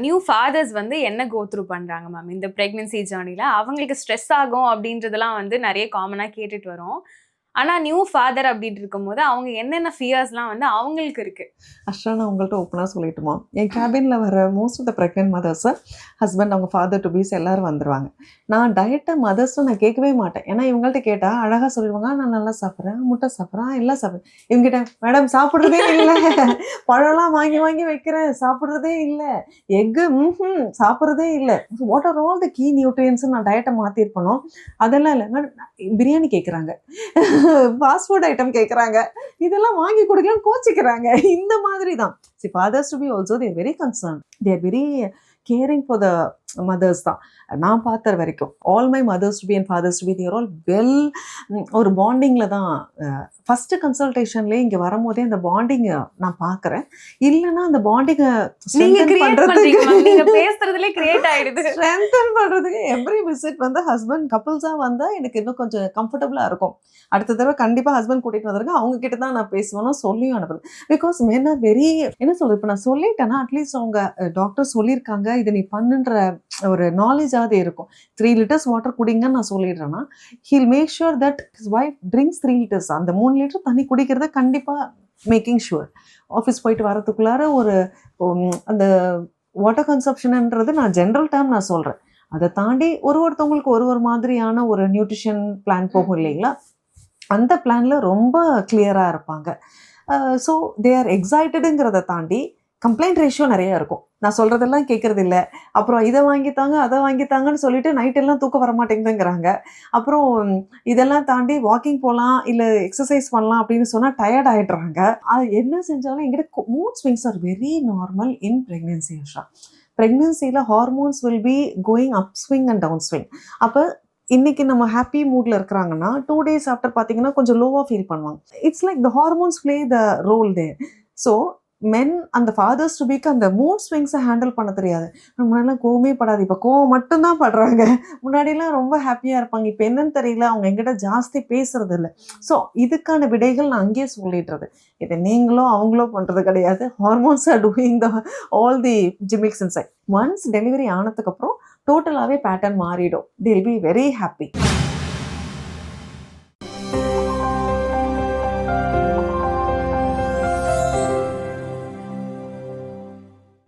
New fathers வந்து என்ன go through பண்றாங்க மேம் இந்த பிரெக்னன்சி ஜேர்னில? அவங்களுக்கு ஸ்ட்ரெஸ் ஆகும் அப்படின்றதெல்லாம் வந்து நிறைய காமனா கேட்டுட்டு வரோம். ஆனா நியூ ஃபாதர் அப்படின்னு இருக்கும்போது அவங்க என்னென்ன ஃபியர்ஸ்லாம் வந்து அவங்களுக்கு இருக்கு? ஆக்சுவலாக நான் உங்கள்கிட்ட ஓப்பனாக சொல்லிட்டுமா, என் கேபினில் வர most of the pregnant mothers husband அவங்க ஃபாதர் டு பீஸ் எல்லோரும் வந்துடுவாங்க. நான் டயட்டை மதர்ஸும் நான் கேட்கவே மாட்டேன். ஏன்னா இவங்கள்ட்ட கேட்டால் அழகாக சொல்லுவாங்க, நான் நல்லா சாப்பிட்றேன், முட்டை சாப்பிட்றேன், எல்லாம் சாப்பிட்றேன். இவங்ககிட்ட மேடம் சாப்பிட்றதே இல்லை, பழம்லாம் வாங்கி வாங்கி வைக்கிறேன் சாப்பிட்றதே இல்லை, எக்கு சாப்பிட்றதே இல்லை, what are all the key nutrients நான் டயட்டை மாற்றிருப்பணும். அதெல்லாம் இல்லை மேடம். பிரியாணி கேட்குறாங்க, ஃபாஸ்ட் ஃபுட் ஐட்டம் கேட்குறாங்க, இதெல்லாம் வாங்கி கொடுக்கலாம் கோச்சிக்கிறாங்க. இந்த மாதிரி தான். See, fathers to be also, they are very concerned. They are very caring for the mothers தான். நான் பார்த்த வரைக்கும் all my mothers to be and fathers to be they're all well ஒரு பாண்டிங்கில் தான். ஃபஸ்ட்டு கன்சல்டேஷன்லேயே இங்கே வரும்போதே அந்த பாண்டிங்கை நான் பார்க்குறேன். இல்லைன்னா அந்த பாண்டிங்கை ஸ்ட்ரென்தன் பண்ணுறதுக்கு எவ்ரி விசிட் வந்து ஹஸ்பண்ட் கப்புள்ஸாக வந்தால் எனக்கு இன்னும் கொஞ்சம் கம்ஃபர்டபுளாக இருக்கும். அடுத்த தடவை கண்டிப்பாக ஹஸ்பண்ட் கூட்டிகிட்டு வந்துருங்க, அவங்க கிட்ட தான் நான் பேசுவேனும் சொல்லியும் அனுப்புறேன். பிகாஸ் மென் ஆர் வெரி என்ன சொல்கிறது, இப்போ நான் சொல்லிட்டேன்னா அட்லீஸ்ட் அவங்க டாக்டர் சொல்லியிருக்காங்க இதை நீ பண்ணுன்ற ஒரு நாலேஜாவது இருக்கும். 3 liters வாட்டர் குடிங்கன்னு நான் சொல்லிடுறேன்னா he'll make sure that his wife drinks 3 liters. அந்த 3 லிட்டர் தண்ணி குடிக்கிறத கண்டிப்பாக மேக்கிங் ஷுர். ஆஃபீஸ் போயிட்டு வரதுக்குள்ளார ஒரு அந்த வாட்டர் கன்சப்ஷன்ன்றது நான் ஜென்ரல் டேர்ம் நான் சொல்கிறேன். அதை தாண்டி ஒருத்தவங்களுக்கு ஒரு மாதிரியான ஒரு நியூட்ரிஷன் பிளான் போகும் இல்லைங்களா, அந்த பிளானில் ரொம்ப கிளியராக இருப்பாங்க. ஸோ தே ஆர் எக்ஸைட்டடுங்கிறத தாண்டி கம்ப்ளைண்ட் ரேஷியோ நிறைய இருக்கும். நான் சொல்கிறதெல்லாம் கேட்குறது இல்லை, அப்புறம் இதை வாங்கித்தாங்க அதை வாங்கித்தாங்கன்னு சொல்லிட்டு நைட்டெல்லாம் தூக்கம் வரமாட்டேங்குதுங்கிறாங்க. அப்புறம் இதெல்லாம் தாண்டி வாக்கிங் போகலாம் இல்லை எக்ஸசைஸ் பண்ணலாம் அப்படின்னு சொன்னால் டயர்ட் ஆகிடுறாங்க. அது என்ன செஞ்சாலும் எங்கிட்ட mood swings are very normal in pregnancy. Asha, ப்ரெக்னென்சியில் hormones will be going up swing and down swing. அப்போ இன்றைக்கி நம்ம ஹாப்பி மூடில் இருக்கிறாங்கன்னா 2 days ஆஃப்டர் பார்த்தீங்கன்னா கொஞ்சம் லோவாக ஃபீல் பண்ணுவாங்க. It's like the hormones play the role there. So men அந்த ஃபாதர்ஸ் டு பீக்கு அந்த மூட் ஸ்விங்ஸை ஹேண்டில் பண்ண தெரியாது. முன்னாடிலாம் கோவமே படாது, இப்போ கோவம் மட்டும்தான் படுறாங்க. முன்னாடியெல்லாம் ரொம்ப ஹாப்பியாக இருப்பாங்க, இப்போ என்னன்னு தெரியல, அவங்க எங்கிட்ட ஜாஸ்தி பேசுறது இல்லை. ஸோ இதுக்கான விடைகள் நான் அங்கேயே சொல்லிடுறது. இதை நீங்களோ அவங்களோ பண்ணுறது கிடையாது. Hormones are doing the all the Zemeckis inside. Once delivery ஆனதுக்கப்புறம் டோட்டலாகவே பேட்டர்ன் மாறிடும். They will be very happy.